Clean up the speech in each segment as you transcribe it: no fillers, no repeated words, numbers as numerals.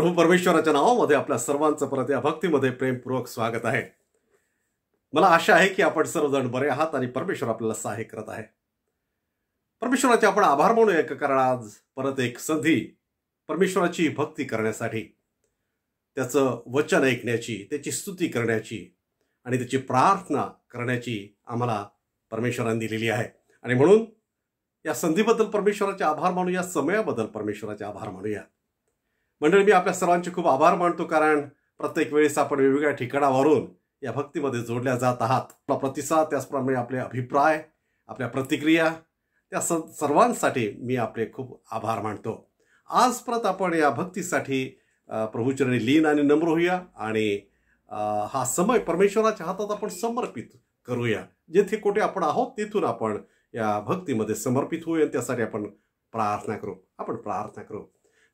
प्रभू परमेश्वराच्या नावामध्ये आपल्या सर्वांचं परत या भक्तीमध्ये प्रेमपूर्वक स्वागत आहे। मला आशा आहे की आपण सर्वजण बरे आहात आणि परमेश्वर आपल्याला सहाय्य करत आहे। परमेश्वराचे आपण आभार मानूया कारण आज परत एक संधी परमेश्वराची भक्ती करण्यासाठी, त्याचं वचन ऐकण्याची, त्याची स्तुती करण्याची आणि त्याची प्रार्थना करण्याची आम्हाला परमेश्वराने दिलेली आहे। आणि म्हणून या संधीबद्दल परमेश्वराचे आभार मानूया, या समयाबद्दल परमेश्वराचे आभार मानूया। मंडळी, मी आपल्या सर्वांचे खूप आभार मानतो कारण प्रत्येक वेळेस आपण वेगवेगळ्या ठिकाणावरून या भक्तीमध्ये जोडल्या जात आहात। आपला प्रतिसाद, त्याचप्रमाणे आपले अभिप्राय, आपल्या प्रतिक्रिया, त्या सर्वांसाठी मी आपले खूप आभार मानतो। आज परत आपण या भक्तीसाठी प्रभूचरणी लीन आणि नम्र होऊया आणि हा समय परमेश्वराच्या हातात आपण समर्पित करूया। जेथे कुठे आपण आहोत तिथून आपण या भक्तीमध्ये समर्पित होऊया, त्यासाठी आपण प्रार्थना करू। आपण प्रार्थना करू।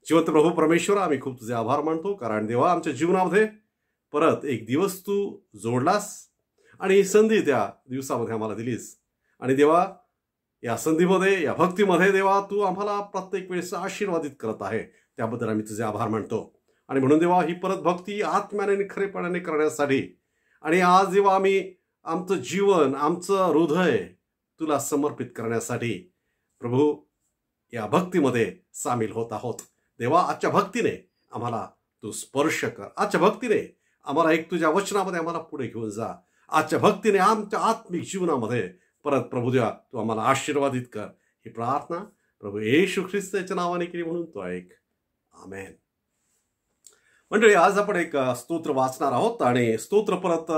जिवंत प्रभू परमेश्वर, आम्ही खूप तुझे आभार मानतो कारण देवा, आमच्या जीवनामध्ये परत एक दिवस तू जोडलास आणि संधी त्या दिवसामध्ये आम्हाला दिलीस। आणि देवा, या संधीमध्ये, या भक्तीमध्ये देवा, तू आम्हाला प्रत्येक वेळेस आशीर्वादित करत आहे, त्याबद्दल आम्ही तुझे आभार मानतो। आणि म्हणून देवा, ही परत भक्ती आत्म्याने आणि खरेपणाने करण्यासाठी आणि आज देवा आम्ही आमचं जीवन, आमचं हृदय तुला समर्पित करण्यासाठी प्रभू या भक्तीमध्ये सामील होत आहोत। देवा, आजच्या भक्तीने आम्हाला तू स्पर्श कर। आजच्या भक्तीने आम्हाला एक तुझ्या वचनामध्ये आम्हाला पुढे घेऊन जा। आजच्या भक्तीने आमच्या आत्मिक जीवनामध्ये परत प्रभू देवा तू आम्हाला आशीर्वादित कर। ही प्रार्थना प्रभू येशू ख्रिस्ताच्या नावाने केली म्हणून तो ऐक। आमेन। मंडळी, आज आपण एक स्तोत्र वाचणार आहोत आणि स्तोत्र परत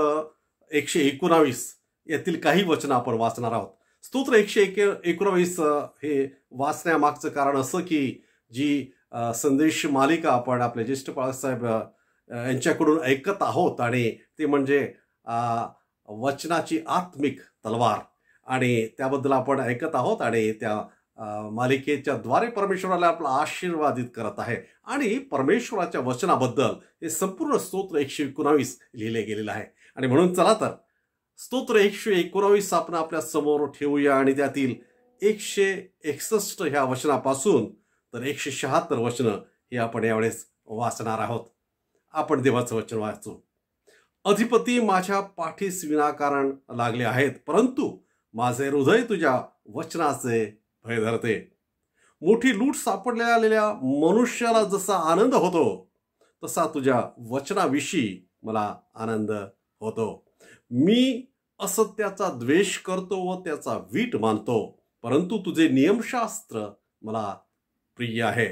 119 यातील काही वचन आपण वाचणार आहोत। स्तोत्र 119 हे वाचण्यामागचं कारण असं की जी संदेश मालिका आपण आपले ज्येष्ठ बाळासाहेब यांच्याकडून ऐकत आहोत आणि ते म्हणजे वचनाची आत्मिक तलवार, आणि त्याबद्दल आपण ऐकत आहोत आणि त्या मालिकेच्या द्वारे परमेश्वराला आपला आशीर्वादित करत आहे। आणि परमेश्वराच्या वचनाबद्दल हे संपूर्ण स्तोत्र 119 लिहिले गेलेलं आहे। आणि म्हणून चला तर स्तोत्र 119 आपण आपल्या समोर ठेवूया आणि त्यातील 161 ह्या वचनापासून तर 176 वचनं हे आपण यावेळेस वाचणार आहोत। आपण देवाचं वचन वाचू। अधिपती माझ्या पाठीस विनाकारण लागले आहेत, परंतु माझे हृदय तुझ्या वचनाचे भय धरते। मोठी लूट सापडलेल्या मनुष्याला जसा आनंद होतो तसा तुझ्या वचनाविषयी मला आनंद होतो। मी असत्याचा द्वेष करतो व त्याचा वीट मानतो, परंतु तुझे नियमशास्त्र मला प्रिय आहे।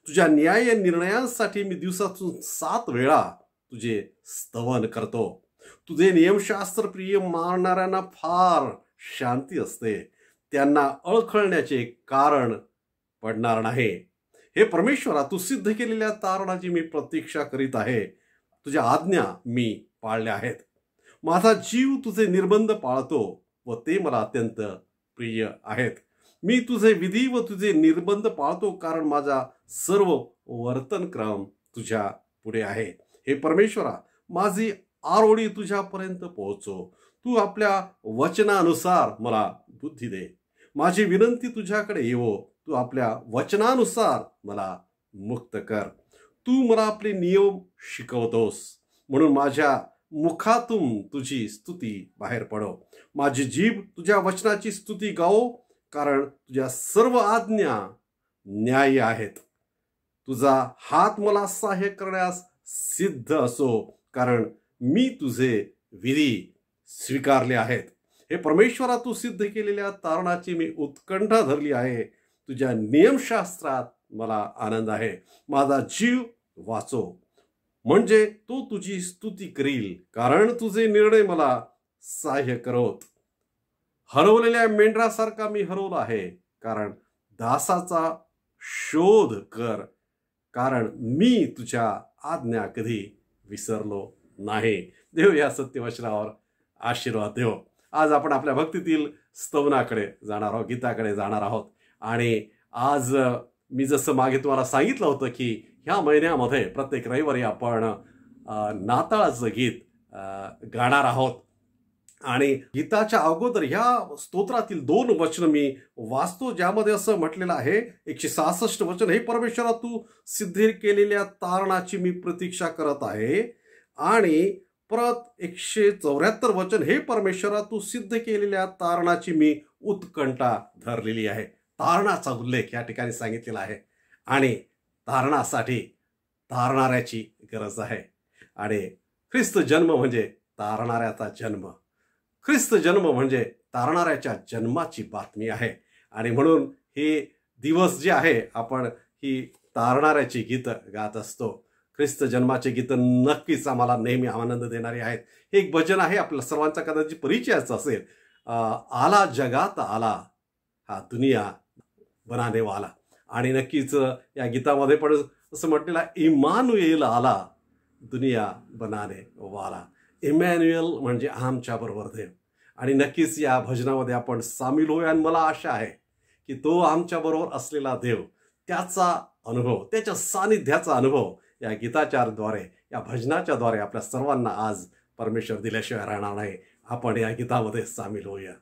तुझ्या न्याय निर्णयांसाठी मी दिवसातून 7 वेळा तुझे स्तवन करतो। तुझे नियमशास्त्र प्रिय मानणाऱ्यांना फार शांती असते, त्यांना अळखळण्याचे कारण पडणार नाही। हे परमेश्वरा, तू सिद्ध केलेल्या तारणाची मी प्रतीक्षा करीत आहे। तुझ्या आज्ञा मी पाळल्या आहेत। माझा जीव तुझे निर्बंध पाळतो व ते मला अत्यंत प्रिय आहेत। मी तुझे विधी व तुझे निर्बंध पाळतो कारण माझा सर्व वर्तनक्रम तुझ्या पुढे आहे। हे परमेश्वरा, माझी आरोळी तुझ्यापर्यंत पोहोचो। तू आपल्या वचनानुसार मला बुद्धी दे। माझी विनंती तुझ्याकडे येवो। तू आपल्या वचनानुसार मला मुक्त कर। तू मला आपले नियम शिकवतोस, म्हणून माझ्या मुखातून तुझी स्तुती बाहेर पडो। माझी जीभ तुझ्या वचनाची स्तुती गाओ, कारण तुझ्या सर्व आज्ञा न्यायी आहेत। तुझा हात मला सहाय्य करण्यास सिद्ध असो, कारण मी तुझे विधी स्वीकारले आहेत। हे परमेश्वरा, तू सिद्ध केलेल्या तारणाची मी उत्कंठा धरली आहे। तुझ्या नियमशास्त्रात मला आनंद आहे। माझा जीव वाचो, म्हणजे तो तुझी स्तुती करील, कारण तुझे निर्णय मला सहाय्य करोत। हरवलेल्या मेंढरासारखा मी हरवला आहे, कारण दासाचा शोध कर, कारण मी तुझ्या आज्ञा कधी विसरलो नाही। देव या सत्यवचनावर आशीर्वाद देव। आज आपण आपल्या भक्तीतील स्तवनाकडे जाणार आहोत, गीताकडे जाणार आहोत। आणि आज मी जसं मागे तुम्हाला सांगितलं होतं की ह्या महिन्यामध्ये प्रत्येक रविवारी आपण नाताळाचं गीत गाणार आहोत। आणि गीताच्या अगोदर ह्या स्तोत्रातील 2 वचन मी वाचतो, ज्यामध्ये असं म्हटलेलं आहे, 166 वचन, हे परमेश्वरा तू सिद्ध केलेल्या तारणाची मी प्रतीक्षा करत आहे. आणि परत 174 वचन, हे परमेश्वरा तू सिद्ध केलेल्या तारणाची मी उत्कंठा धरलेली आहे. तारणाचा उल्लेख या ठिकाणी सांगितलेला आहे. आणि तारणासाठी तारणाऱ्याची गरज आहे. आणि ख्रिस्त जन्म म्हणजे तारणाऱ्याचा जन्म. ख्रिस्त जन्म म्हणजे तारणाऱ्याच्या जन्माची बातमी आहे. आणि म्हणून हे दिवस जे आहे, आपण ही तारणाऱ्याची गीतं गात असतो. ख्रिस्त जन्माचे गीतं नक्कीच आम्हाला नेहमी आनंद देणारे आहेत. हे एक भजन आहे, आपल्या सर्वांचा कदाचित परिचयाचं असेल, आला जगात आला हा दुनिया बनाने वाला. आणि नक्कीच या गीतामध्ये पण असं म्हटलेलं आहे, इमानुएल आला दुनिया बनाने वाला. इमॅन्युएल म्हणजे आमच्या बरोबर देव. आणि नक्कीच या भजनामध्ये आपण सामील होऊया. आणि मला आशा आहे की तो आमच्या बरोबर असलेला देव, त्याचा अनुभव, त्याच्या सानिध्याचा अनुभव या गीताच्याद्वारे, या भजनाच्याद्वारे आपल्या सर्वांना आज परमेश्वर दिल्याशिवाय राहणार नाही. आपण या गीतामध्ये सामील होऊया.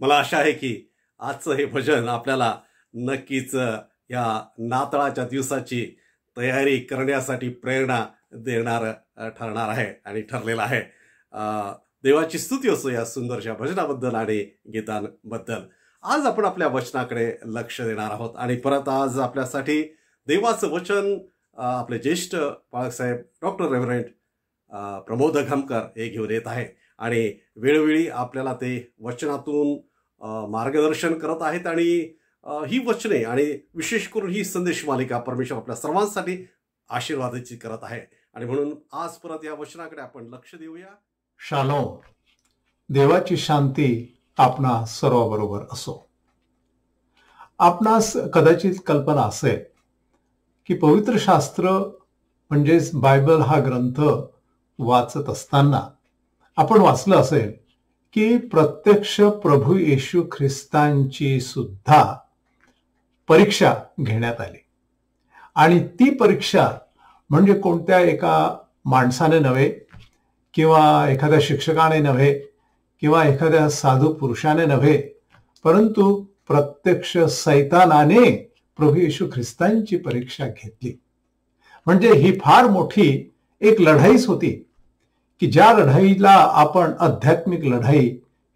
मला आशा आहे की आजचं हे भजन आपल्याला नक्कीच या नाताळाच्या दिवसाची तयारी करण्यासाठी प्रेरणा देणार ठरणार आहे आणि ठरलेला आहे. देवाची स्तुती असो या सुंदरशा भजनाबद्दल आणि गीतांबद्दल. आज आपण आपल्या वचनाकडे लक्ष देणार आहोत आणि परत आज आपल्यासाठी देवाचं वचन आपले ज्येष्ठ बाळासाहेब डॉक्टर रेव्हरंड प्रमोद घामकर हे घेऊन येत आहे आणि वेळोवेळी आपल्याला ते वचनातून मार्गदर्शन करत आहेत. आणि ही वचने आणि विशेष करून ही संदेश मालिका परमेश्वर आपल्या सर्वांसाठी आशीर्वादाची करत आहे आणि म्हणून आज परत या वचनाकडे आपण लक्ष देऊया. शालोम. देवाची शांती आपणा सर्वाबरोबर असो. आपणास कदाचित कल्पना असेल की पवित्र शास्त्र म्हणजेच बायबल हा ग्रंथ वाचत असताना आपण वाचलं असेल की प्रत्यक्ष प्रभू येशू ख्रिस्तांची सुद्धा परीक्षा घेण्यात आली. आणि ती परीक्षा म्हणजे कोणत्या एका माणसाने नव्हे, किंवा एखाद्या शिक्षकाने नव्हे, किंवा एखाद्या साधू पुरुषाने नव्हे, परंतु प्रत्यक्ष सैतानाने प्रभू येशू ख्रिस्तांची परीक्षा घेतली. म्हणजे ही फार मोठी एक लढाईच होती की ज्या लढाईला आपण आध्यात्मिक लढाई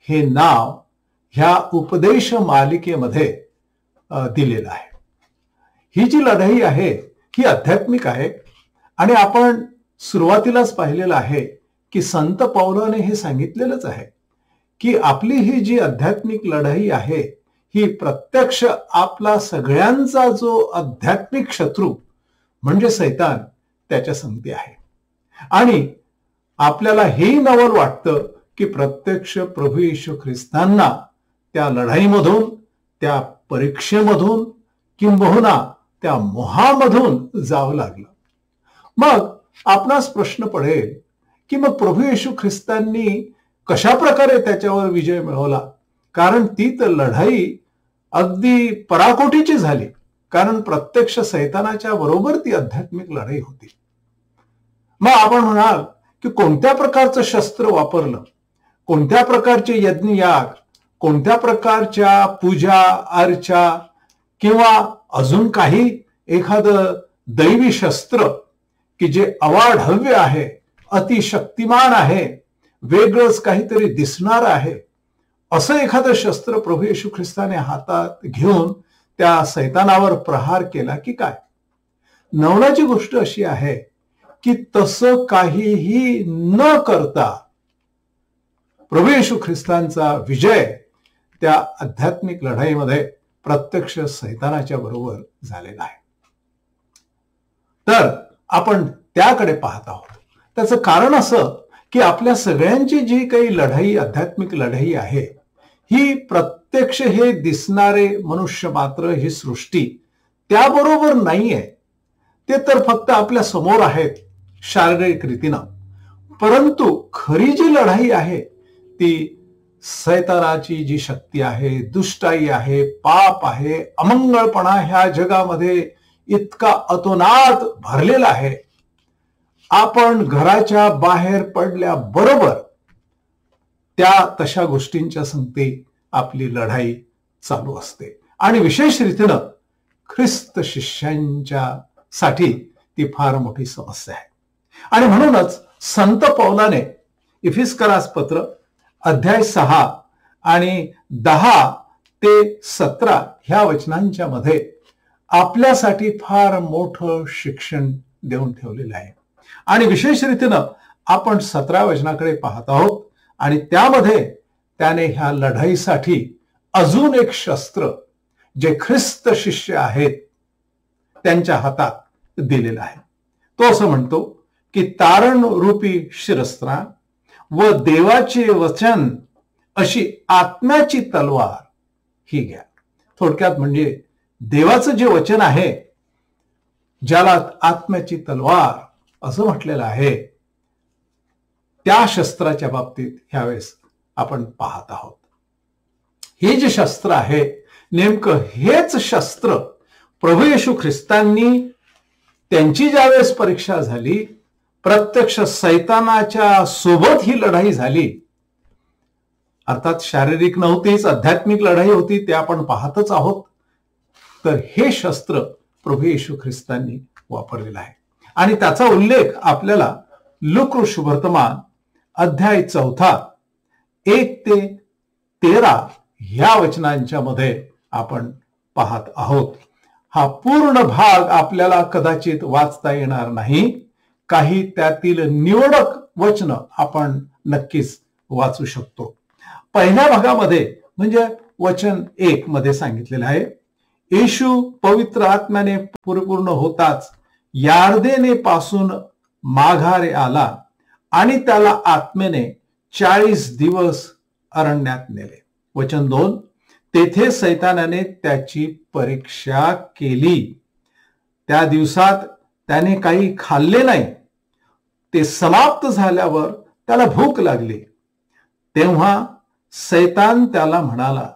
हे नाव ह्या उपदेश मालिकेमध्ये दिलेलं आहे. ही जी लढाई आहे ही आध्यात्मिक आहे. आणि आपण सुरुवातीलाच पाहिलेलं आहे की संत पौलाने हे सांगितलेलंच आहे की आपली ही जी आध्यात्मिक लढाई आहे ही प्रत्यक्ष आपला सगळ्यांचा जो आध्यात्मिक शत्रू म्हणजे सैतान त्याच्या संगती आहे. आणि आपल्याला हेही नवल वाटतं की प्रत्यक्ष प्रभू येशू ख्रिस्तांना त्या लढाईमधून, त्या परीक्षेमधून, किंबहुना त्या मोहामधून जावं लागलं. मग आपणास प्रश्न पडेल की मग प्रभू येशू ख्रिस्तांनी कशा प्रकारे त्याच्यावर विजय मिळवला. कारण ती तर लढाई अगदी पराकोटीची झाली. कारण प्रत्यक्ष सैतानाच्या बरोबर ती आध्यात्मिक लढाई होती. मग आपण म्हणाल की कोणत्या प्रकारचं शस्त्र वापरलं, कोणत्या प्रकारचे यज्ञयाग, कोणत्या प्रकारच्या पूजा अर्चा, किंवा अजून काही एखादं दैवी शस्त्र की जे अवाढव्य आहे, अतिशक्तिमान आहे, वेगळंच काहीतरी दिसणार आहे, असं एखादं शस्त्र प्रभू येशू ख्रिस्ताने हातात घेऊन त्या सैतानावर प्रहार केला की काय. नवलाची गोष्ट अशी आहे की तसं काहीही न करता प्रभू येशू ख्रिस्तांचा विजय त्या आध्यात्मिक लढाईमध्ये प्रत्यक्ष सैतानाच्या बरोबर झालेला आहे. तर आपण त्याकडे पाहत आहोत. त्याचं कारण असं की आपल्या सगळ्यांची जी काही लढाई, आध्यात्मिक लढाई आहे, ही प्रत्यक्ष हे दिसणारे मनुष्य मात्र, ही सृष्टी त्याबरोबर नाहीये. ते तर फक्त आपल्या समोर आहेत शारीरिक रीतीनं. परंतु खरी जी लढाई आहे ती सैतानाची जी शक्ती आहे, दुष्टाई आहे, पाप आहे, अमंगळपणा ह्या जगामध्ये इतका अतोनात भरलेला आहे. आपण घराच्या बाहेर पडल्याबरोबर त्या तशा गोष्टींच्या संगती आपली लढाई चालू असते. आणि विशेष रीतीनं ख्रिस्त शिष्यांच्या साठी ती फार मोठी समस्या आहे. आणि म्हणूनच संत पौलाने इफिस्करास पत्र अध्याय 6 आणि 10 ते 17 ह्या वचनांच्या मध्ये आपल्यासाठी फार मोठं शिक्षण देऊन ठेवलेलं आहे. आणि विशेष रीतीनं आपण 17 वचनाकडे पाहत आहोत. आणि त्यामध्ये त्याने ह्या लढाईसाठी अजून एक शस्त्र जे ख्रिस्त शिष्य आहेत त्यांच्या हातात दिलेलं आहे. तो असं म्हणतो की तारण रूपी शिरस्त्राण व देवाचे वचन अशी आत्म्याची तलवार ही घ्या. थोडक्यात म्हणजे देवाचं जे वचन आहे, ज्याला आत्म्याची तलवार असं म्हटलेलं आहे, त्या शस्त्राच्या बाबतीत ह्यावेळेस आपण पाहत आहोत. हे जे शस्त्र आहे, नेमकं हेच शस्त्र प्रभू येशू ख्रिस्तांनी त्यांची ज्यावेळेस परीक्षा झाली, प्रत्यक्ष सैतानाच्या सोबत ही लढाई झाली अर्थात शारीरिक नव्हतीच, आध्यात्मिक लढाई होती, ते आपण पाहतच आहोत. तर हे शस्त्र प्रभू येशू ख्रिस्तांनी वापरलेलं आहे. आणि त्याचा उल्लेख आपल्याला लूका शुभवर्तमान अध्याय 4 1 ते 13 ह्या वचनांच्या मध्ये आपण पाहत आहोत. हा पूर्ण भाग आपल्याला कदाचित वाचता येणार नाही. काही त्यातील निवडक वचन आपण नक्कीच वाचू शकतो. पहिल्या भागामध्ये म्हणजे वचन 1 मध्ये सांगितलेलं आहे, येशू पवित्र आत्म्याने परिपूर्ण होताच यार्देने पासून माघारे आला आणि त्याला आत्मेने 40 दिवस अरण्यात नेले. वचन 2, तेथे सैतानाने त्याची परीक्षा केली. त्या दिवसात त्याने काही खाल्ले नाही. ते समाप्त झाल्यावर त्याला भूक लागली. तेव्हा सैतान त्याला म्हणाला,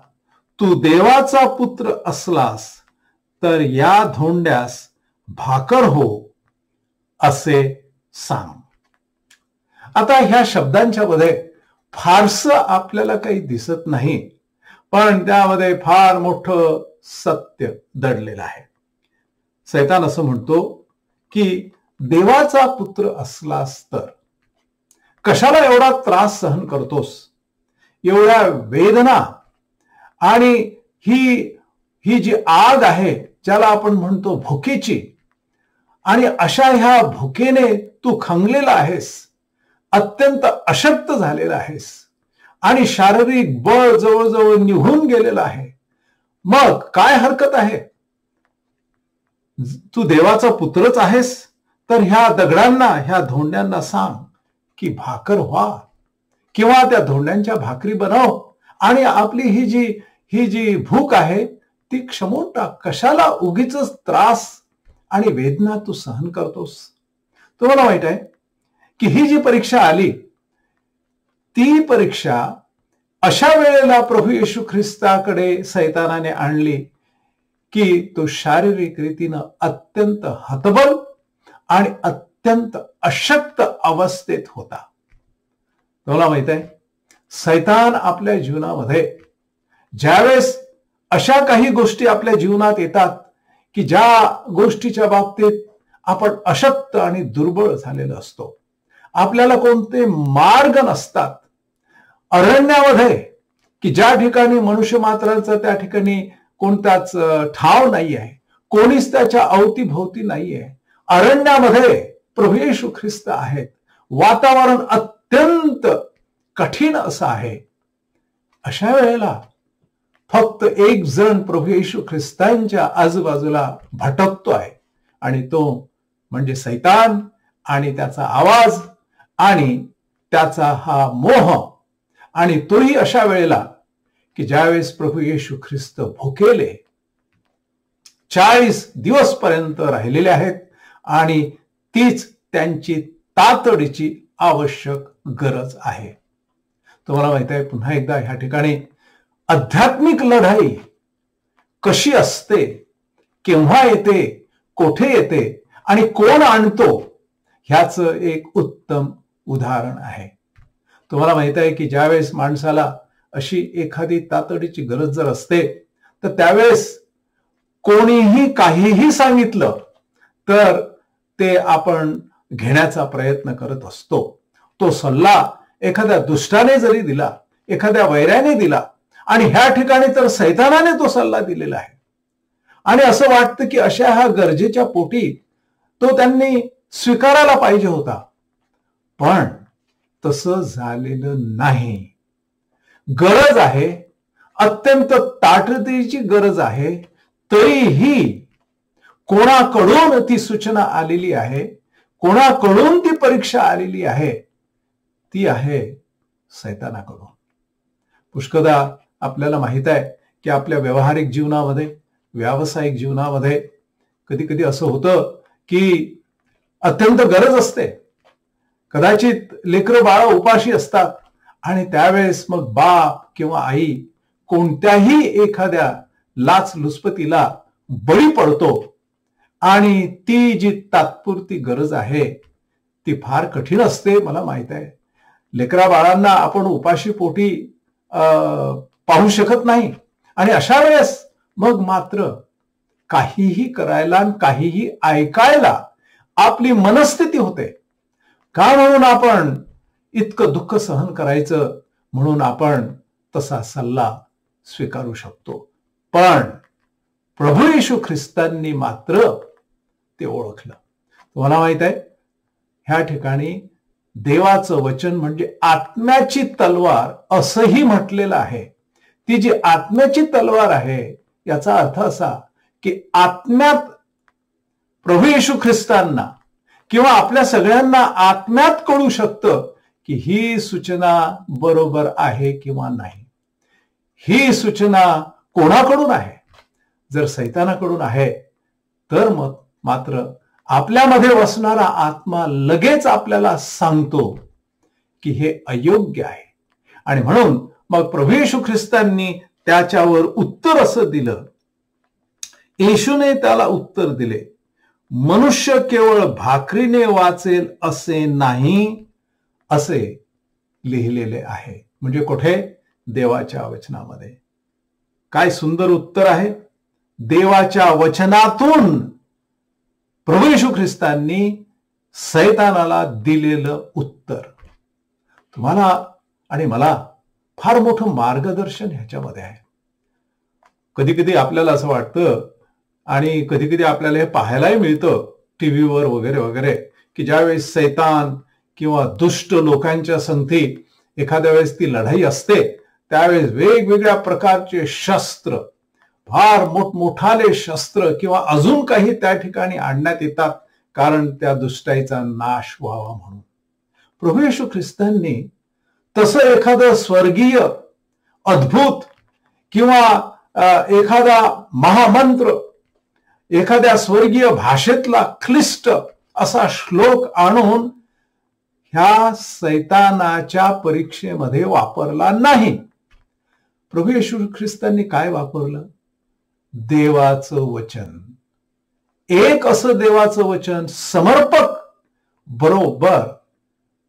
तू देवाचा पुत्र असलास तर या धोंड्यास भाकर हो असे सांग. आता ह्या शब्दांच्या मध्ये फारसं आपल्याला काही दिसत नाही, पण त्यामध्ये फार मोठं सत्य दडलेलं आहे. सैतान असं म्हणतो की देवाचा पुत्र असलास तर कशाला एवढा त्रास सहन करतोस, एवढ्या वेदना, आणि ही जी आग आहे ज्याला आपण म्हणतो भुकेची, आणि अशा ह्या भुकेने तू खंगलेला आहेस, अत्यंत अशक्त झालेला आहेस आणि शारीरिक बळ जवळजवळ निघून गेलेलं आहे. मग काय हरकत आहे? तू देवाचा पुत्रच आहेस तर ह्या दगडांना, ह्या धोंड्यांना सांग की भाकर व्हा, किंवा त्या धोंड्यांच्या भाकरी बनव आणि आपली ही जी भूक आहे ती क्षमून टाक. कशाला उगीच त्रास आणि वेदना तू सहन करतोस? तुम्हाला माहित आहे की ही जी परीक्षा आली, ती परीक्षा अशा वेळेला प्रभू येशू ख्रिस्ताकडे सैतानाने आणली की तो शारीरिक रीतीनं अत्यंत हतबल आणि अत्यंत अशक्त अवस्थेत होता. तुम्हाला माहित आहे, सैतान आपल्या जीवनामध्ये ज्यावेळेस अशा काही गोष्टी आपल्या जीवनात येतात की ज्या गोष्टीच्या बाबतीत आपण अशक्त आणि दुर्बळ झालेलो असतो, आपल्याला कोणते मार्ग नसतात, अरण्यामध्ये की ज्या ठिकाणी मनुष्य मात्रांचा त्या ठिकाणी कोणताच ठाव नाही आहे, कोणीच त्याच्या अवतीभोवती नाही आहे, अरण्यामध्ये प्रभू येशू ख्रिस्त आहेत, वातावरण अत्यंत कठीण असं आहे. अशा वेळेला फक्त एक जण प्रभू येशू ख्रिस्तांच्या आजूबाजूला भटकतो आहे, आणि तो म्हणजे सैतान, आणि त्याचा आवाज आणि त्याचा हा मोह. आणि तोही अशा वेळेला की ज्यावेळेस प्रभू येशू ख्रिस्त भुकेले 40 दिवस पर्यंत राहिलेले आहेत, आणि तीच त्यांची तातडीची आवश्यक गरज आहे. तुम्हाला माहित आहे, पुन्हा एकदा ह्या ठिकाणी आध्यात्मिक लढाई कशी असते, केव्हा येते, कोठे येते आणि कोण आणतो, ह्याच एक उत्तम उदाहरण आहे. तुम्हाला माहित आहे की ज्यावेळेस माणसाला अशी एखादी तातडीची गरज जर असते, तर त्यावेळेस कोणीही काहीही सांगितलं तर ते आपण घेण्याचा प्रयत्न करत असतो. तो सल्ला एखाद्या दुष्टाने जरी दिला, एखाद्या वैऱ्याने दिला, आणि ह्या ठिकाणी तर सैतानाने तो सल्ला दिलेला आहे, आणि असं वाटतं की अशा ह्या गरजेच्या पोटी तो त्यांनी स्वीकारायला पाहिजे होता. पण तसं झालेलं नाही. गरज आहे, अत्यंत तातडीची गरज आहे, तरीही कोणाकडून ती सूचना आलेली आहे, कोणाकडून ती परीक्षा आलेली आहे, ती आहे सैतानाकडून. पुष्कदा आपल्याला माहित आहे की आपल्या व्यावहारिक जीवनामध्ये, व्यावसायिक जीवनामध्ये कधी कधी असं होतं की अत्यंत गरज असते, कदाचित लेकरं बाळ उपाशी असतात, आणि त्यावेळेस मग बाप किंवा आई कोणत्याही एखाद्या लाचलुचपतीला बळी पडतो, आणि ती जी तात्पुरती गरज आहे ती फार कठीण असते. मला माहित आहे, लेकरा बाळांना आपण उपाशी पोटी पाहू शकत नाही. आणि अशा वेळेस मग मात्र काहीही करायला आणि काहीही ऐकायला आपली मनस्थिती होते. का म्हणून आपण इतकं दुःख सहन करायचं, म्हणून आपण तसा सल्ला स्वीकारू शकतो. पण प्रभू येशू ख्रिस्तांनी मात्र ते ओळखलं. तुम्हाला माहित आहे, ह्या ठिकाणी देवाचं वचन म्हणजे आत्म्याची तलवार असंही म्हटलेलं आहे. ती जी आत्म्याची तलवार आहे याचा अर्थ असा की आत्म्यात प्रभू येशू ख्रिस्तांना किंवा आपल्या सगळ्यांना आत्म्यात कळू शकतं की ही सूचना बरोबर आहे किंवा नाही. ही सूचना कोणाकडून आहे? जर सैतानाकडून आहे तर मग मात्र आपल्यामध्ये वसणारा आत्मा लगेच आपल्याला सांगतो की हे अयोग्य आहे. आणि म्हणून मग प्रभू येशू ख्रिस्तांनी त्याच्यावर उत्तर असं दिलं. येशूने त्याला उत्तर दिले, मनुष्य केवळ भाकरीने वाचेल असे नाही, असे लिहिलेले आहे. म्हणजे कुठे? देवाच्या वचनामध्ये. काय सुंदर उत्तर आहे. देवाच्या वचनातून प्रभू येशू ख्रिस्तांनी सैतानाला दिलेलं उत्तर. तुम्हाला आणि मला फार मोठं मार्गदर्शन ह्याच्यामध्ये आहे. कधी कधी आपल्याला असं वाटतं आणि कधी कधी आपल्याला हे पाहायलाही मिळतं टीव्हीवर वगैरे वगैरे, की ज्यावेळेस सैतान किंवा दुष्ट लोकांच्या संगती एखाद्या वेळेस ती लढाई असते, त्यावेळेस वेगवेगळ्या प्रकारचे शस्त्र, फार मोठमोठाले शस्त्र किंवा अजून काही त्या ठिकाणी आणण्यात येतात, कारण त्या दुष्टाईचा नाश व्हावा म्हणून. प्रभू येशू ख्रिस्तांनी तसं एखादं स्वर्गीय अद्भुत किंवा एखादा महामंत्र, एखाद्या स्वर्गीय भाषेतला क्लिष्ट असा श्लोक आणून ह्या सैतानाच्या परीक्षेमध्ये वापरला नाही. प्रभू येशू ख्रिस्तांनी काय वापरलं? देवाचं वचन. एक असं देवाचं वचन समर्पक बरोबर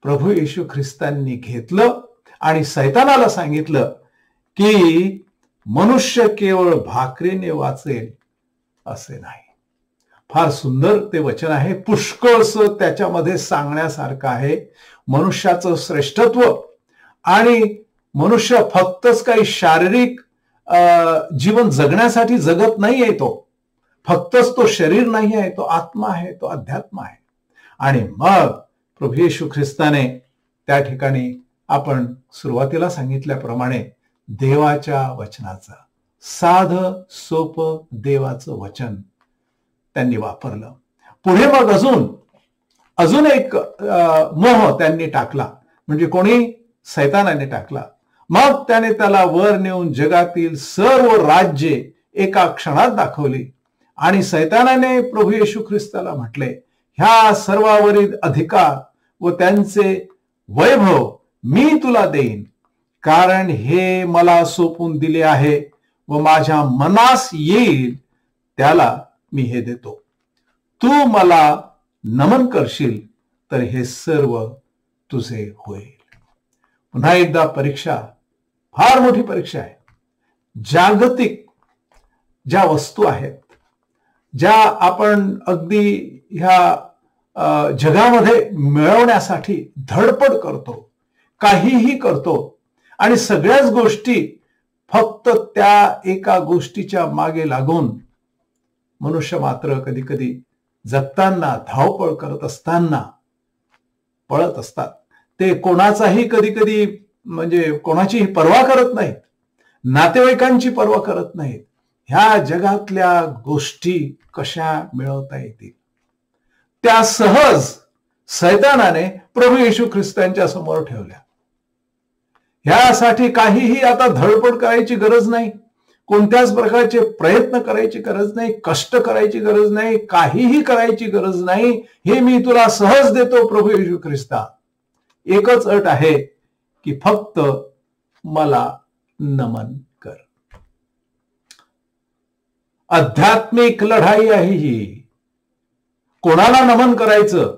प्रभू येशू ख्रिस्तांनी घेतलं आणि सैतानाला सांगितलं की मनुष्य केवळ भाकरीने वाचेल असे नाही. फार सुंदर ते वचन आहे. पुष्कळसं त्याच्यामध्ये सांगण्यासारखं आहे. मनुष्याचं श्रेष्ठत्व आणि मनुष्य फक्तच काही शारीरिक जीवन जगण्यासाठी जगत नाही आहे. तो फक्तच तो शरीर नाही आहे, तो आत्मा आहे, तो अध्यात्म आहे. आणि मग प्रभू येशू ख्रिस्ताने त्या ठिकाणी आपण सुरुवातीला सांगितल्याप्रमाणे देवाच्या वचनाचं साधं सोपं देवाचं वचन त्यांनी वापरलं. पुढे मग अजून एक मोह त्यांनी टाकला. म्हणजे कोणी? सैतानाने टाकला. मग त्याने त्याला वर नेऊन जगातील सर्व राज्ये एका क्षणात दाखवली आणि सैतानाने प्रभू येशू ख्रिस्ताला म्हटले, ह्या सर्वावरील अधिकार व त्यांचे वैभव मी तुला देईन, कारण हे मला सोपून दिले आहे व माझ्या मनास येईल त्याला मी हे देतो. तू मला नमन करशील तर हे सर्व तुझे होईल. पुन्हा एकदा परीक्षा, फार मोठी परीक्षा आहे. जागतिक ज्या वस्तू आहेत, ज्या आपण अगदी ह्या जगामध्ये मिळवण्यासाठी धडपड करतो, काहीही करतो आणि सगळ्याच गोष्टी फक्त त्या एका गोष्टीच्या मागे लागून मनुष्य मात्र कधी कधी जगताना, धावपळ करत असताना पळत असतात. ते कोणाचाही कधी कधी म्हणजे कोणाचीही पर्वा करत नाहीत, नातेवाईकांची पर्वा करत नाहीत. ह्या जगातल्या गोष्टी कशा मिळवता येतील त्या सहज सैतानाने प्रभू येशू ख्रिस्तांच्या समोर ठेवल्या. ह्यासाठी काहीही आता धडपड करायची गरज नाही, कोणत्याच प्रकारचे प्रयत्न करायची गरज नाही, कष्ट करायची गरज नाही, काहीही करायची गरज नाही. हे मी तुला सहज देतो प्रभू येशू ख्रिस्ता. एकच अट आहे की फक्त मला नमन कर. आध्यात्मिक लढाई आहे ही. कोणाला नमन करायचं?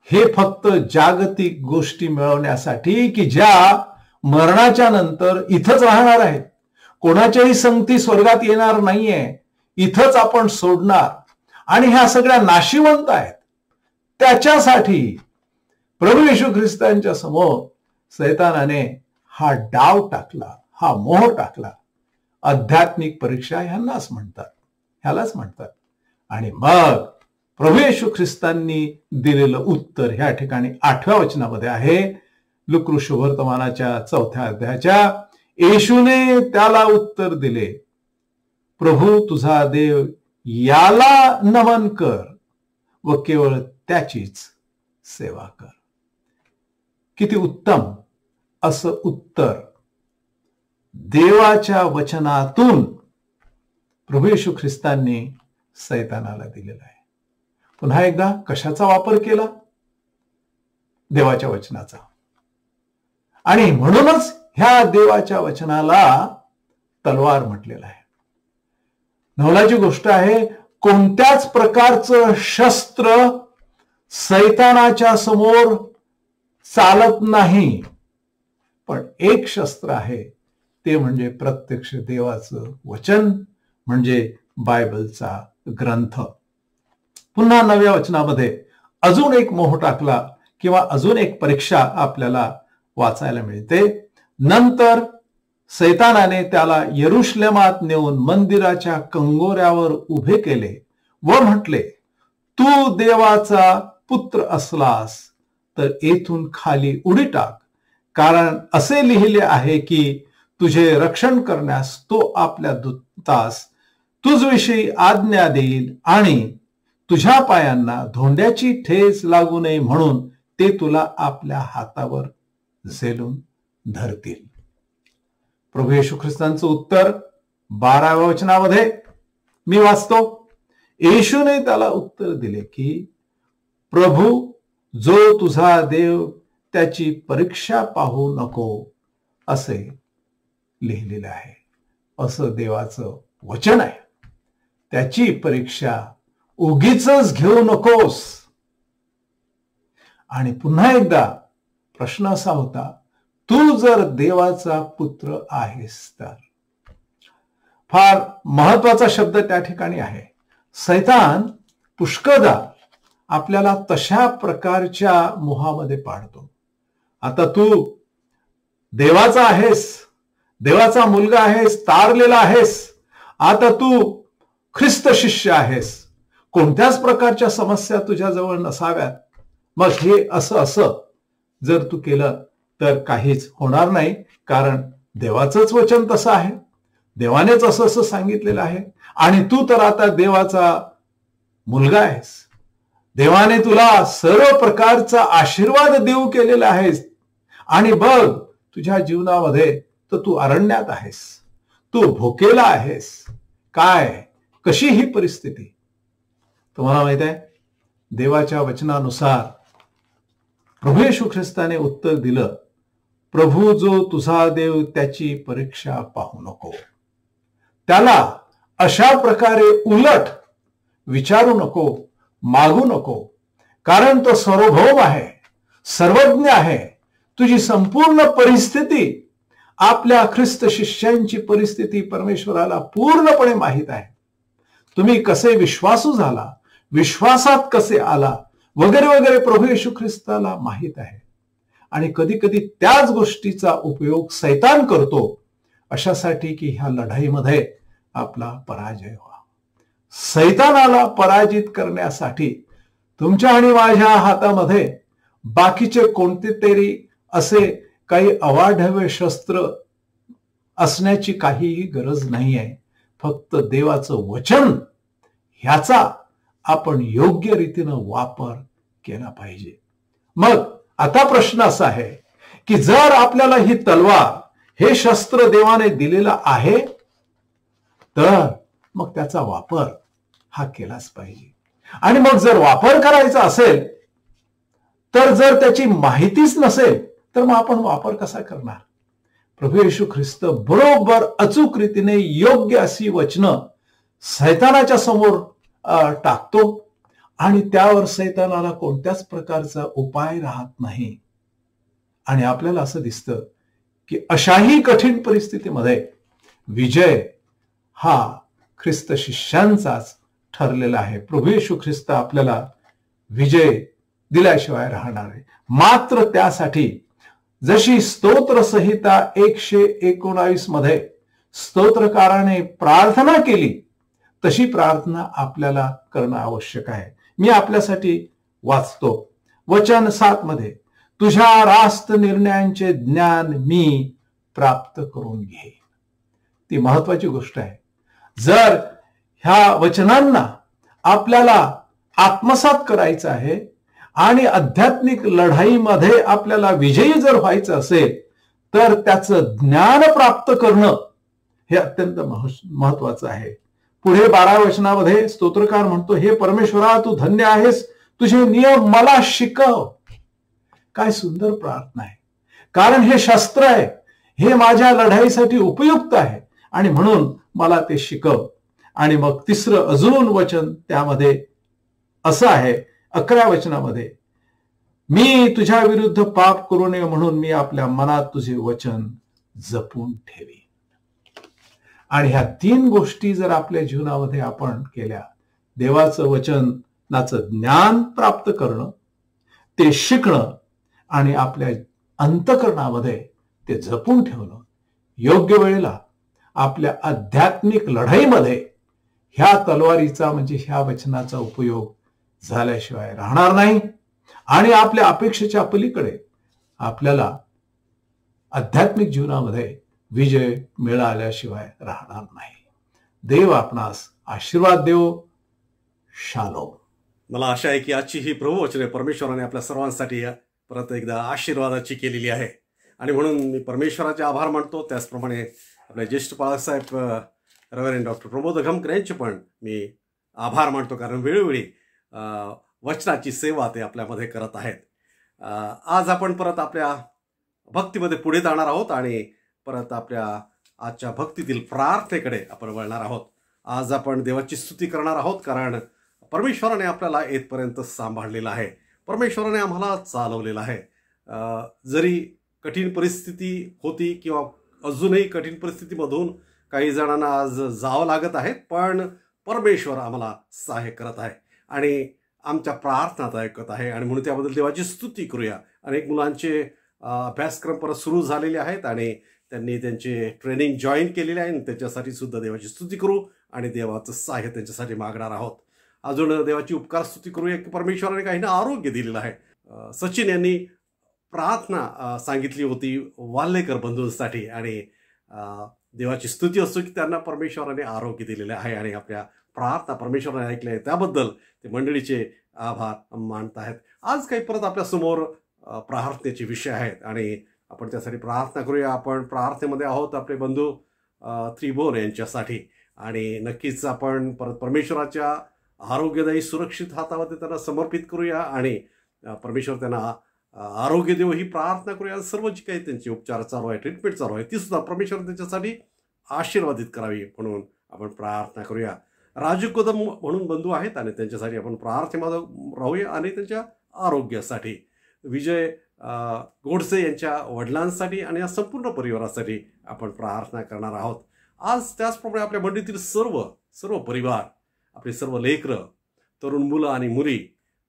हे फक्त जागतिक गोष्टी मिळवण्यासाठी की ज्या मरणाच्या नंतर इथंच राहणार आहेत. कोणाच्याही संगती स्वर्गात येणार नाहीये. इथंच आपण सोडणार. आणि ह्या सगळ्या नाशिवंत आहेत. त्याच्यासाठी प्रभू येशू ख्रिस्तांच्या समोर सैतानाने हा डाव टाकला, हा मोह टाकला. आध्यात्मिक परीक्षा ह्यालाच म्हणतात. आणि मग प्रभू येशू ख्रिस्तांनी दिलेलं उत्तर ह्या ठिकाणी 8व्या वचनामध्ये आहे. लूका शुभवर्तमानाच्या 4थ्या अध्यायाच्या. येशूने त्याला उत्तर दिले, प्रभू तुझा देव याला नमन कर व केवळ त्याचीच सेवा कर. किती उत्तम असं उत्तर देवाच्या वचनातून प्रभू येशू ख्रिस्तांनी सैतानाला दिलेला आहे. पुन्हा एकदा कशाचा वापर केला? देवाच्या वचनाचा. आणि म्हणूनच ह्या देवाच्या वचनाला तलवार म्हटलेलं आहे. नवलाची गोष्ट आहे, कोणत्याच प्रकारचं शस्त्र सैतानाच्या समोर चालत नाही. पण एक शस्त्र आहे, ते म्हणजे प्रत्यक्ष देवाचं वचन, म्हणजे बायबलचा ग्रंथ. पुन्हा 9व्या वचनामध्ये अजून एक मोह टाकला किंवा अजून एक परीक्षा आपल्याला वाचायला मिळते. नंतर सैतानाने त्याला यरुशलेमात नेऊन मंदिराच्या कंगोऱ्यावर उभे केले व म्हटले, तू देवाचा पुत्र असलास तर येथून खाली उडी टाक, कारण असे लिहिले आहे की तुझे रक्षण करण्यास तो आपल्या दूतास तुझविषयी आज्ञा देईल आणि तुझ्या पायांना धोंड्याची ठेच लागू नये म्हणून ते तुला आपल्या हातावर झेलून धरतील. प्रभू येशू ख्रिस्तांचं उत्तर 12व्या वचनामध्ये मी वाचतो. येशूने त्याला उत्तर दिले की प्रभू जो तुझा देव त्याची परीक्षा पाहू नको असे लिहिलेलं आहे. असं देवाचं वचन आहे. त्याची परीक्षा उगीच घेऊ नकोस. आणि पुन्हा एकदा प्रश्न असा होता, तू जर देवाचा पुत्र आहेस तर. फार महत्वाचा शब्द त्या ठिकाणी आहे. सैतान पुष्कळदा आपल्याला तशा प्रकारच्या मोहामध्ये पाडतो. आता तू देवाचा आहेस, देवाचा मुलगा आहेस, तारलेला आहेस, आता तू ख्रिस्त शिष्य आहेस, कोणत्याच प्रकारच्या समस्या तुझ्याजवळ नसाव्यात. मग हे असं जर तू केलं तर काहीच होणार नाही, कारण देवाचंच वचन तसं आहे, देवानेच असं सांगितलेलं आहे. आणि तू तर आता देवाचा मुलगा आहेस, देवाने तुला सर्व प्रकारचा आशीर्वाद देऊ केलेला आहेस. आणि बघ तुझ्या जीवनामध्ये तर तू अरण्यात आहेस, तू भुकेला आहेस. काय कशी ही परिस्थिती? तुम्हाला माहित आहे, देवाच्या वचनानुसार प्रभू येशू ख्रिस्ताने उत्तर दिलं, प्रभू जो तुझा देव त्याची परीक्षा पाहू नको. त्याला अशा प्रकारे उलट विचारू नको, मागू नको, कारण तो सार्वभौम आहे, सर्वज्ञ आहे. तुझी संपूर्ण परिस्थिती, आपल्या ख्रिस्त शिष्यांची परिस्थिती परमेश्वराला पूर्णपणे माहीत आहे. तुम्ही कसे विश्वासू झाला, विश्वासात कसे आला वगैरे वगैरे प्रभू येशू ख्रिस्ताला माहीत आहे. आणि कधी कधी त्याच गोष्टीचा उपयोग सैतान करतो अशासाठी की ह्या लढाईमध्ये आपला पराजय व्हावा. सैतानाला पराजित करण्यासाठी तुमच्या आणि माझ्या हातामध्ये बाकीचे कोणते तरी असे काही अवाढव्य शस्त्र असण्याची काहीही गरज नाही आहे. फक्त देवाचं वचन ह्याचा आपण योग्य रीतीनं वापर केला पाहिजे. मग आता प्रश्न असा आहे की जर आपल्याला ही तलवार, हे शस्त्र देवाने दिलेलं आहे, तर मग त्याचा वापर हा केलाच पाहिजे. आणि मग जर वापर करायचा असेल, तर जर त्याची माहितीच नसेल तर मग आपण वापर कसा करणार? प्रभू येशू ख्रिस्त बरोबर अचूक रीतीने योग्य अशी वचनं सैतानाच्या समोर टाकतो आणि त्यावर सैतानाला कोणत्याच प्रकारचा उपाय राहत नाही. आणि आपल्याला असं दिसतं की अशाही कठीण परिस्थितीमध्ये विजय हा ख्रिस्त शिष्यांचाच ठरलेला आहे. प्रभू येशू ख्रिस्त आपल्याला विजय दिल्याशिवाय राहणार आहे. मात्र त्यासाठी जशी स्तोत्र संहिता 119 मध्ये स्तोत्रकाराने प्रार्थना केली तशी प्रार्थना आपल्याला करणं आवश्यक आहे. मी आपल्यासाठी वाचतो. वचन 7 मध्ये, तुझ्या रास्त निर्णयांचे ज्ञान मी प्राप्त करून घेईन. ती महत्वाची गोष्ट आहे. जर ह्या वचनांना आपल्याला आत्मसात करायचं आहे आणि आध्यात्मिक लढाईमध्ये आपल्याला विजयी जर व्हायचं असेल तर त्याचं ज्ञान प्राप्त करणं हे अत्यंत महत्वाचं आहे. पुढे 12 वचनामध्ये स्तोत्रकार म्हणतो, हे परमेश्वरा तू धन्य आहेस, तुझे नियम मला शिकव. काय सुंदर प्रार्थना आहे. कारण हे शस्त्र आहे, हे माझ्या लढाईसाठी उपयुक्त आहे आणि म्हणून मला ते शिकव. आणि मग तिसरं अजून वचन त्यामध्ये असं आहे 11 वचनामध्ये, मी तुझ्या विरुद्ध पाप करू नये म्हणून मी आपल्या मनात तुझे वचन जपून ठेवी. आणि ह्या 3 गोष्टी जर आपल्या जीवनामध्ये आपण केल्या, देवाचं वचनाचं ज्ञान प्राप्त करणं, ते शिकणं आणि आपल्या अंतःकरणामध्ये ते जपून ठेवणं, योग्य वेळेला आपल्या आध्यात्मिक लढाईमध्ये ह्या तलवारीचा म्हणजे ह्या वचनाचा उपयोग झाल्याशिवाय राहणार नाही. आणि आपल्या अपेक्षेच्या पलीकडे आपल्याला आध्यात्मिक जीवनामध्ये विजय मिळाल्याशिवाय राहणार नाही. देव आपणास आशीर्वाद देव. शालोम. मला आशा आहे की आजची ही प्रभुवचने परमेश्वराने आपल्या सर्वांसाठी परत एकदा आशीर्वादाची केलेली आहे आणि म्हणून मी परमेश्वराचे आभार मानतो. त्याचप्रमाणे आपले ज्येष्ठ बाळासाहेब रेव्हरंड डॉक्टर प्रमोद अघमकर यांचे पण मी आभार मानतो, कारण वेळोवेळी वचनाची सेवा ते आपल्यामध्ये करत आहेत. आज आपण परत आपल्या भक्तीमध्ये पुढे जाणार आहोत आणि परत आपल्या आजच्या भक्तीतील प्रार्थनेकडे आपण वळणार आहोत. आज आपण देवाची स्तुती करणार आहोत, कारण परमेश्वराने आपल्याला येथपर्यंत सांभाळलेलं आहे. परमेश्वराने आम्हाला चालवलेलं आहे. जरी कठीण परिस्थिती होती किंवा अजूनही कठीण परिस्थितीमधून काही जणांना आज जावं लागत आहे, पण परमेश्वर आम्हाला सहाय्य करत आहे आणि आमच्या प्रार्थनात ऐकत आहे आणि म्हणून त्याबद्दल देवाची स्तुती करूया. अनेक मुलांचे अभ्यासक्रम परत सुरू झालेले आहेत आणि त्यांनी त्यांचे ट्रेनिंग जॉईन केलेले आहे. त्याच्यासाठी सुद्धा देवाची स्तुती करू आणि देवाचं सहाय्य त्यांच्यासाठी मागणार आहोत. अजून देवाची उपकार स्तुती करूया की परमेश्वराने काहींना आरोग्य दिलेलं आहे. सचिन यांनी प्रार्थना सांगितली होती वाल्लेकर बंधूंसाठी आणि देवाची स्तुती असो की त्यांना परमेश्वराने आरोग्य दिलेले आहे आणि आपल्या प्रार्थना परमेश्वराने ऐकल्या आहे, त्याबद्दल ते मंडळीचे आभार मानत आहेत. आज काही परत आपल्यासमोर प्रार्थनेचे विषय आहेत आणि आपण त्यासाठी प्रार्थना करूया. आपण प्रार्थनेमध्ये आहोत आपले बंधू त्रिभुवन यांच्यासाठी आणि नक्कीच आपण परत परमेश्वराच्या आरोग्यदायी सुरक्षित हातामध्ये त्यांना समर्पित करूया आणि परमेश्वर त्यांना आरोग्य देव ही प्रार्थना करूया. सर्व जी काही त्यांचे उपचार चालू आहे, ट्रीटमेंट चालू आहे, ती सुद्धा परमेश्वर त्यांच्यासाठी आशीर्वादित करावी म्हणून आपण प्रार्थना करूया. राजू कदम म्हणून बंधू आहेत आणि त्यांच्यासाठी आपण प्रार्थनेमध्ये राहूया आणि त्यांच्या आरोग्यासाठी. विजय गोडसे यांच्या वडिलांसाठी आणि या संपूर्ण परिवारासाठी आपण प्रार्थना करणार आहोत. आज त्याचप्रमाणे आपल्या मंडळीतील सर्व परिवार, आपले सर्व लेकरं, तरुण मुलं आणि मुली,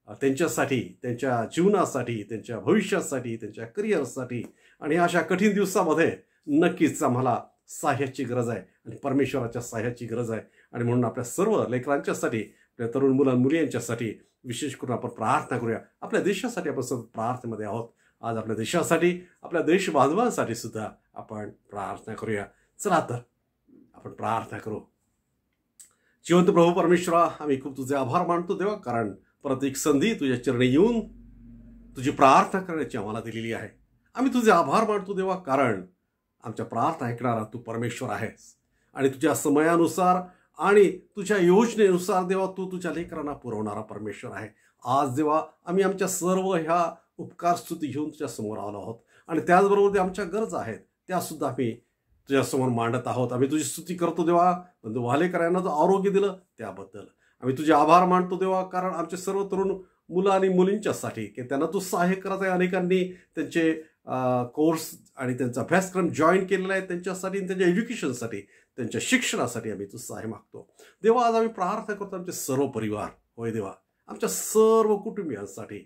त्यांच्यासाठी, त्यांच्या जीवनासाठी, त्यांच्या भविष्यासाठी, त्यांच्या करिअरसाठी आणि अशा कठीण दिवसामध्ये नक्कीच आम्हाला सहाय्याची गरज आहे आणि परमेश्वराच्या सहाय्याची गरज आहे आणि म्हणून आपल्या सर्व लेकरांच्यासाठी, आपल्या तरुण मुलं मुली यांच्यासाठी विशेष करून आपण प्रार्थना करूया. आपल्या देशासाठी आपण सतत प्रार्थनेमध्ये आहोत. आज आपल्या देशासाठी, आपल्या देश बांधवांसाठी सुद्धा आपण प्रार्थना करूया. चला तर आपण प्रार्थना करू. जिवंत प्रभू परमेश्वरा, आम्ही खूप तुझे आभार मानतो देवा, कारण परत एक संधी तुझ्या चरणी येऊन तुझी प्रार्थना करण्याची आम्हाला दिलेली आहे. आम्ही तुझे आभार मानतो देवा, कारण आमच्या प्रार्थना ऐकणारा तू परमेश्वर आहेस आणि तुझ्या समयानुसार आणि तुझ्या योजनेनुसार देवा तू तुझ्या लेकरांना पुरवणारा परमेश्वर आहे. आज देवा आम्ही आमच्या सर्व ह्या उपकार स्तुती घेऊन तुझ्या समोर आलो आहोत आणि त्याचबरोबर ते आमच्या गरजा आहेत त्यासुद्धा आम्ही तुझ्यासमोर मांडत आहोत. आम्ही तुझी स्तुती करतो देवा, बंधू वालेकरांना जो आरोग्य दिलं त्याबद्दल आम्ही तुझे आभार मानतो देवा, कारण आमचे सर्व तरुण मुलं आणि मुलींच्यासाठी की त्यांना तू सहाय्य करत आहे. अनेकांनी त्यांचे कोर्स आणि त्यांचा अभ्यासक्रम जॉईन केलेला आहे त्यांच्यासाठी, त्यांच्या एज्युकेशनसाठी, त्यांच्या शिक्षणासाठी आम्ही तू सहाय्य मागतो. देवा, आज आम्ही प्रार्थना करतो आमचे सर्व परिवार, होय देवा, आमच्या सर्व कुटुंबियांसाठी.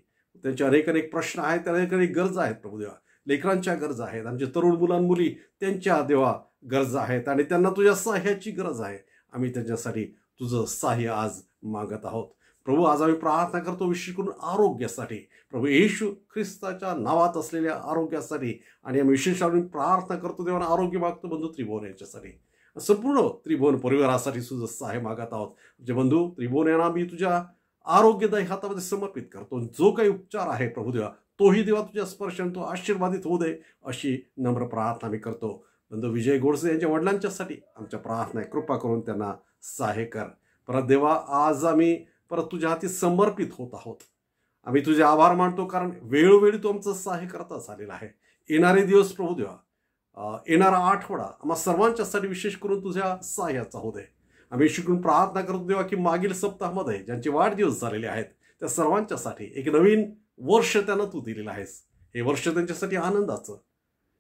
त्यांचे अनेक प्रश्न आहेत, अनेक गरजा आहेत प्रभू देवा. लेकरांच्या गरजा आहेत, आमचे तरुण मुलांमुली त्यांच्या देवा गरजा आहेत आणि त्यांना तुझ्या सहाय्याची गरज आहे. आम्ही त्यांच्यासाठी तुझं सहाय्य आज मागत आहोत प्रभू. आज आम्ही प्रार्थना करतो विशेष करून आरोग्यासाठी, प्रभू येशू ख्रिस्ताच्या नावात असलेल्या आरोग्यासाठी. आणि आम्ही विशेष प्रार्थना करतो देवांना आरोग्य मागतो बंधू त्रिभुवन यांच्यासाठी, संपूर्ण त्रिभुवन परिवारासाठी तुझं सहाय्य मागत आहोत. जे बंधू त्रिभुवन यांना आम्ही तुझ्या आरोग्यदायी हातामध्ये समर्पित करतो. जो काही उपचार आहे प्रभू देवा, तोही देवा तुझ्या स्पर्शाने तो आशीर्वादित होऊ दे, अशी नम्र प्रार्थना आम्ही करतो. बंधू विजय गोडसे यांच्या वडिलांच्यासाठी आमच्या प्रार्थना आहे, कृपा करून त्यांना सहाय्य कर. परत देवा, आज आम्ही परत तुझ्या हाती समर्पित होत आहोत. आम्ही तुझे आभार मानतो, कारण वेळोवेळी तू आमचं सहाय्य करताच आलेला आहे. येणारे दिवस प्रभू देवा, येणारा आठवडा आम्हा सर्वांच्यासाठी विशेष करून तुझ्या सहाय्याचा होऊ दे. आम्ही शिकून प्रार्थना करतो देवा की मागील सप्ताहामध्ये ज्यांचे वाढदिवस झालेले आहेत त्या सर्वांच्यासाठी एक नवीन वर्ष त्यांना तू दिलेलं आहेस. हे वर्ष त्यांच्यासाठी आनंदाचं,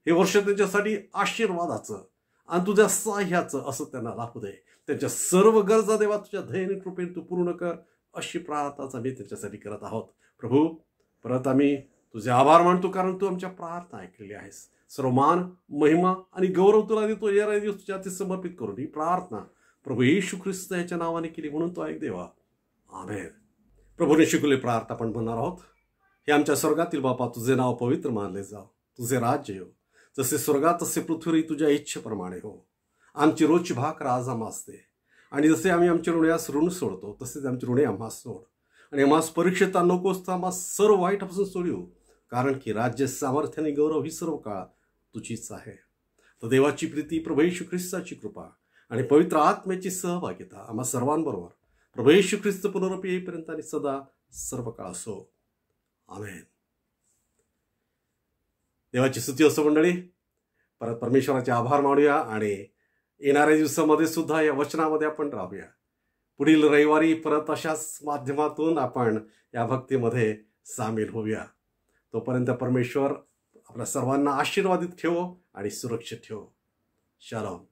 हे वर्ष त्यांच्यासाठी आशीर्वादाचं आणि तुझ्या सहाय्याचं असं त्यांना लाभू दे. त्यांच्या सर्व गरजा देवा तुझ्या दयेने कृपेने तू पूर्ण कर, अशी प्रार्थनाच आम्ही त्यांच्यासाठी करत आहोत. प्रभू, परत आम्ही तुझे आभार मानतो, कारण तू आमच्या प्रार्थना ऐकलेली आहेस. सर्व मान, महिमा आणि गौरव तुला देतो. या दिवस तुझ्या हाती समर्पित करून ही प्रार्थना प्रभू येशू ख्रिस्त याच्या नावाने केली, म्हणून तो ऐक देवा, आमेन. प्रभूने शिकवले प्रार्थना आपण म्हणणार आहोत. हे आमच्या स्वर्गातील बापा, तुझे नाव पवित्र मानले जाव, तुझे राज्य येऊ, जसे स्वर्गात तसे पृथ्वीवर तुझ्या इच्छेप्रमाणे हो. आमची रोजची भाकर आज आम्हास दे, आणि जसे आम्ही आमच्या ऋणास ऋण सोडतो तसेच आमचे ऋणे आम्हास सोड, आणि आम्हास परीक्षेत नकोस तर आम्हास सर्व वाईटापासून सोडू, कारण की राज्य, सामर्थ्य आणि गौरव ही सर्व काळ तुझीच आहे. तर देवाची प्रीती, प्रभू येशू ख्रिस्ताची कृपा आणि पवित्र आत्म्याची सहभागिता आम्हा सर्वांबरोबर प्रभू येशू ख्रिस्त पुनरुपी येईपर्यंत आणि सदा सर्व काळ असो, आमेन. देवाची स्तुती असो मंडळी. परत परमेश्वराचे आभार मानूया आणि येणाऱ्या दिवसामध्ये सुद्धा या वचनामध्ये आपण राहूया. पुढील रविवारी परत अशाच माध्यमातून आपण या भक्तीमध्ये सामील होऊया. तोपर्यंत परमेश्वर आपल्या सर्वांना आशीर्वादित ठेवो आणि सुरक्षित ठेवो. शालोम.